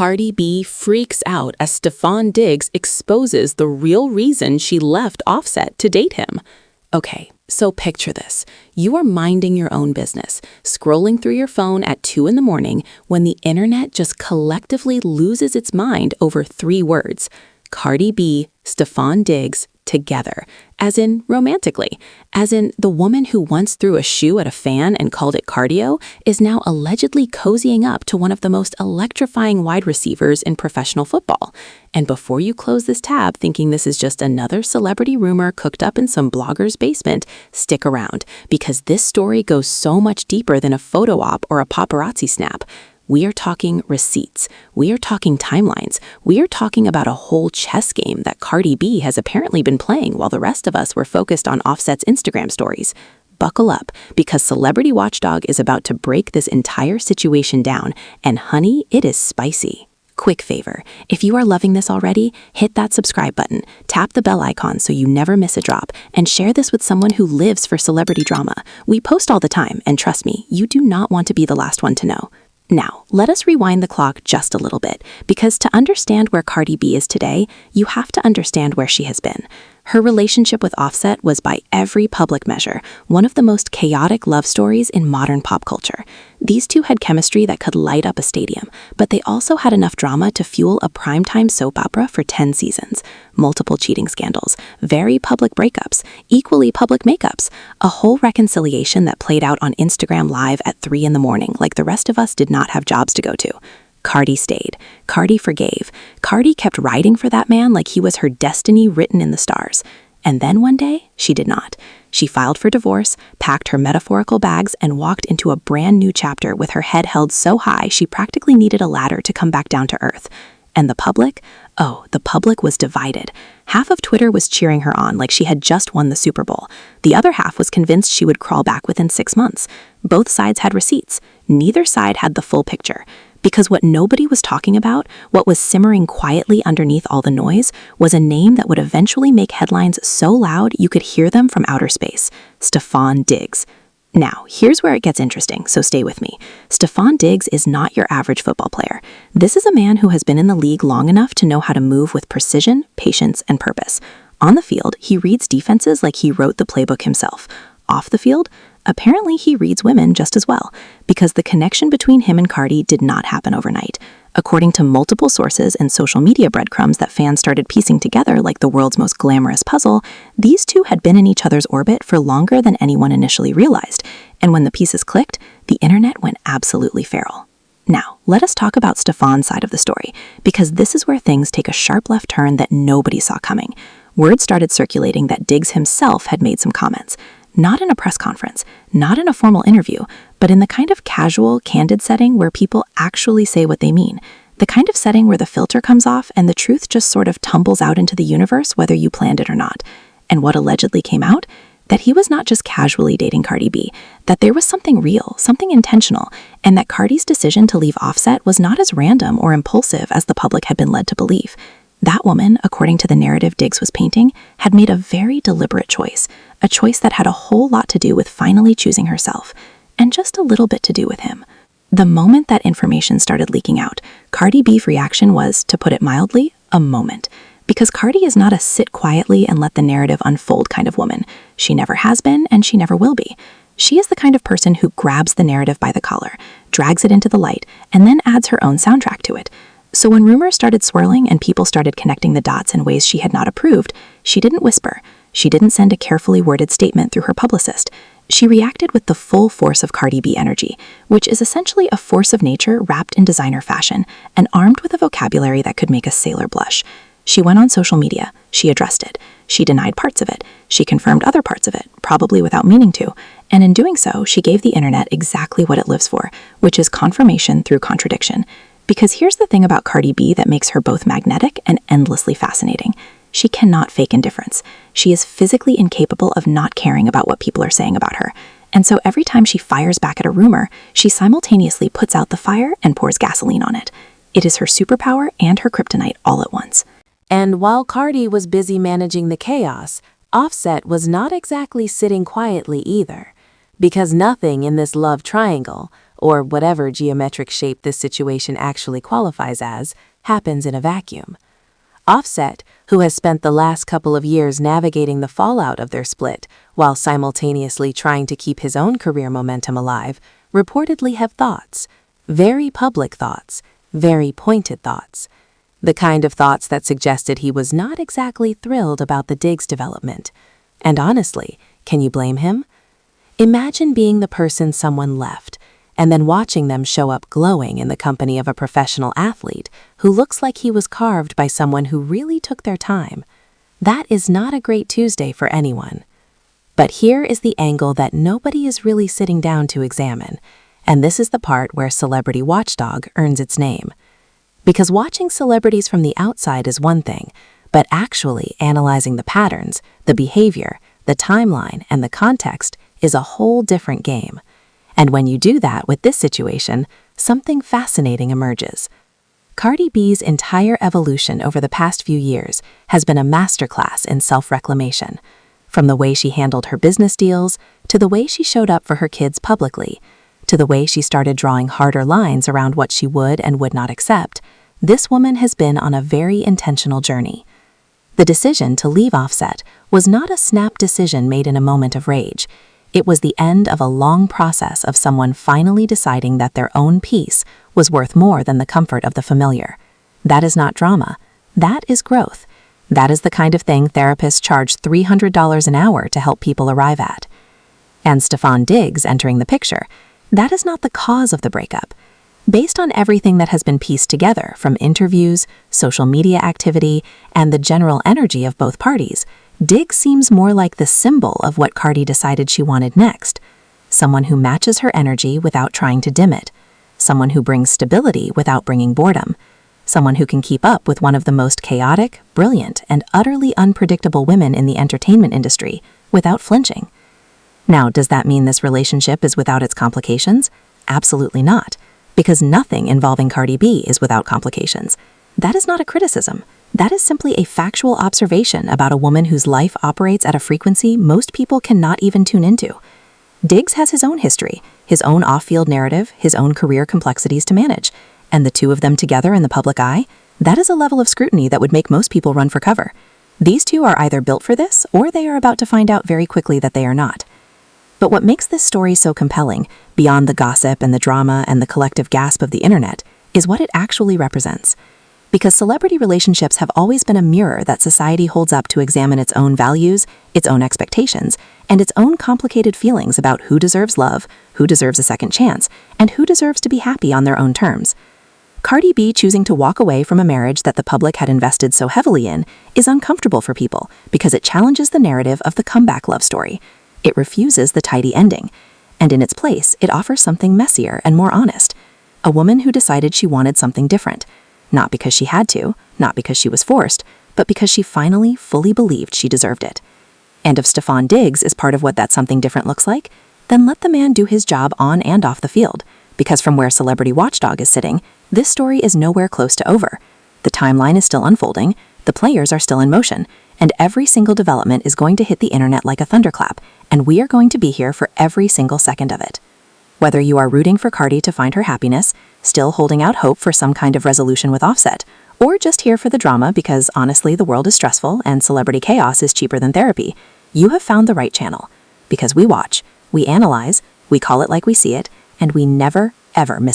Cardi B freaks out as Stefan Diggs exposes the real reason she left Offset to date him. Okay, so picture this. You are minding your own business, scrolling through your phone at 2 in the morning when the internet just collectively loses its mind over 3 words. Cardi B, Stefan Diggs, together, as in romantically, as in the woman who once threw a shoe at a fan and called it cardio is now allegedly cozying up to one of the most electrifying wide receivers in professional football. And before you close this tab thinking this is just another celebrity rumor cooked up in some blogger's basement, stick around, because this story goes so much deeper than a photo op or a paparazzi snap. We are talking receipts. We are talking timelines. We are talking about a whole chess game that Cardi B has apparently been playing while the rest of us were focused on Offset's Instagram stories. Buckle up, because Celebrity Watchdog is about to break this entire situation down, and honey, it is spicy. Quick favor, if you are loving this already, hit that subscribe button, tap the bell icon so you never miss a drop, and share this with someone who lives for celebrity drama. We post all the time, and trust me, you do not want to be the last one to know. Now, let us rewind the clock just a little bit, because to understand where Cardi B is today, you have to understand where she has been. Her relationship with Offset was, by every public measure, one of the most chaotic love stories in modern pop culture. These two had chemistry that could light up a stadium, but they also had enough drama to fuel a primetime soap opera for 10 seasons. Multiple cheating scandals, very public breakups, equally public makeups, a whole reconciliation that played out on Instagram Live at 3 in the morning like the rest of us did not have jobs to go to. Cardi stayed. Cardi forgave. Cardi kept riding for that man like he was her destiny written in the stars. And then one day, she did not. She filed for divorce, packed her metaphorical bags, and walked into a brand new chapter with her head held so high she practically needed a ladder to come back down to earth. And the public? Oh, the public was divided. Half of Twitter was cheering her on like she had just won the Super Bowl. The other half was convinced she would crawl back within 6 months. Both sides had receipts. Neither side had the full picture. Because what nobody was talking about, what was simmering quietly underneath all the noise, was a name that would eventually make headlines so loud you could hear them from outer space: Stefan Diggs. Now, here's where it gets interesting, so stay with me. Stefan Diggs is not your average football player. This is a man who has been in the league long enough to know how to move with precision, patience, and purpose. On the field, he reads defenses like he wrote the playbook himself. Off the field, apparently he reads women just as well, because the connection between him and Cardi did not happen overnight. According to multiple sources and social media breadcrumbs that fans started piecing together like the world's most glamorous puzzle, these two had been in each other's orbit for longer than anyone initially realized, and when the pieces clicked, the internet went absolutely feral. Now, let us talk about Stefan's side of the story, because this is where things take a sharp left turn that nobody saw coming. Word started circulating that Diggs himself had made some comments. Not in a press conference, not in a formal interview, but in the kind of casual, candid setting where people actually say what they mean. The kind of setting where the filter comes off and the truth just sort of tumbles out into the universe whether you planned it or not. And what allegedly came out? That he was not just casually dating Cardi B, that there was something real, something intentional, and that Cardi's decision to leave Offset was not as random or impulsive as the public had been led to believe. That woman, according to the narrative Diggs was painting, had made a very deliberate choice, a choice that had a whole lot to do with finally choosing herself, and just a little bit to do with him. The moment that information started leaking out, Cardi B's reaction was, to put it mildly, a moment. Because Cardi is not a sit quietly and let the narrative unfold kind of woman. She never has been, and she never will be. She is the kind of person who grabs the narrative by the collar, drags it into the light, and then adds her own soundtrack to it. So when rumors started swirling and people started connecting the dots in ways she had not approved, she didn't whisper. She didn't send a carefully worded statement through her publicist. She reacted with the full force of Cardi B energy, which is essentially a force of nature wrapped in designer fashion and armed with a vocabulary that could make a sailor blush. She went on social media. She addressed it. She denied parts of it. She confirmed other parts of it, probably without meaning to. And in doing so, she gave the internet exactly what it lives for, which is confirmation through contradiction. Because here's the thing about Cardi B that makes her both magnetic and endlessly fascinating. She cannot fake indifference. She is physically incapable of not caring about what people are saying about her. And so every time she fires back at a rumor, she simultaneously puts out the fire and pours gasoline on it. It is her superpower and her kryptonite all at once. And while Cardi was busy managing the chaos, Offset was not exactly sitting quietly either. Because nothing in this love triangle, or whatever geometric shape this situation actually qualifies as, happens in a vacuum. Offset, who has spent the last couple of years navigating the fallout of their split while simultaneously trying to keep his own career momentum alive, reportedly have thoughts, very public thoughts, very pointed thoughts. The kind of thoughts that suggested he was not exactly thrilled about the Diggs development. And honestly, can you blame him? Imagine being the person someone left, and then watching them show up glowing in the company of a professional athlete who looks like he was carved by someone who really took their time. That is not a great Tuesday for anyone. But here is the angle that nobody is really sitting down to examine, and this is the part where Celebrity Watchdog earns its name. Because watching celebrities from the outside is one thing, but actually analyzing the patterns, the behavior, the timeline, and the context is a whole different game. And when you do that with this situation, something fascinating emerges. Cardi B's entire evolution over the past few years has been a masterclass in self-reclamation. From the way she handled her business deals, to the way she showed up for her kids publicly, to the way she started drawing harder lines around what she would and would not accept, this woman has been on a very intentional journey. The decision to leave Offset was not a snap decision made in a moment of rage. It was the end of a long process of someone finally deciding that their own peace was worth more than the comfort of the familiar. That is not drama. That is growth. That is the kind of thing therapists charge $300 an hour to help people arrive at. And Stefan Diggs entering the picture, that is not the cause of the breakup. Based on everything that has been pieced together from interviews, social media activity, and the general energy of both parties, Diggs seems more like the symbol of what Cardi decided she wanted next. Someone who matches her energy without trying to dim it. Someone who brings stability without bringing boredom. Someone who can keep up with one of the most chaotic, brilliant, and utterly unpredictable women in the entertainment industry without flinching. Now, does that mean this relationship is without its complications? Absolutely not, because nothing involving Cardi B is without complications. That is not a criticism. That is simply a factual observation about a woman whose life operates at a frequency most people cannot even tune into. Diggs has his own history, his own off-field narrative, his own career complexities to manage, and the two of them together in the public eye, that is a level of scrutiny that would make most people run for cover. These two are either built for this, or they are about to find out very quickly that they are not. But what makes this story so compelling, beyond the gossip and the drama and the collective gasp of the internet, is what it actually represents. Because celebrity relationships have always been a mirror that society holds up to examine its own values, its own expectations, and its own complicated feelings about who deserves love, who deserves a second chance, and who deserves to be happy on their own terms. Cardi B choosing to walk away from a marriage that the public had invested so heavily in is uncomfortable for people because it challenges the narrative of the comeback love story. It refuses the tidy ending, and in its place, it offers something messier and more honest. A woman who decided she wanted something different. Not because she had to, not because she was forced, but because she finally fully believed she deserved it. And if Stefan Diggs is part of what that something different looks like, then let the man do his job on and off the field, because from where Celebrity Watchdog is sitting, this story is nowhere close to over. The timeline is still unfolding, the players are still in motion, and every single development is going to hit the internet like a thunderclap, and we are going to be here for every single second of it. Whether you are rooting for Cardi to find her happiness, still holding out hope for some kind of resolution with Offset, or just here for the drama because honestly the world is stressful and celebrity chaos is cheaper than therapy, you have found the right channel. Because we watch, we analyze, we call it like we see it, and we never, ever miss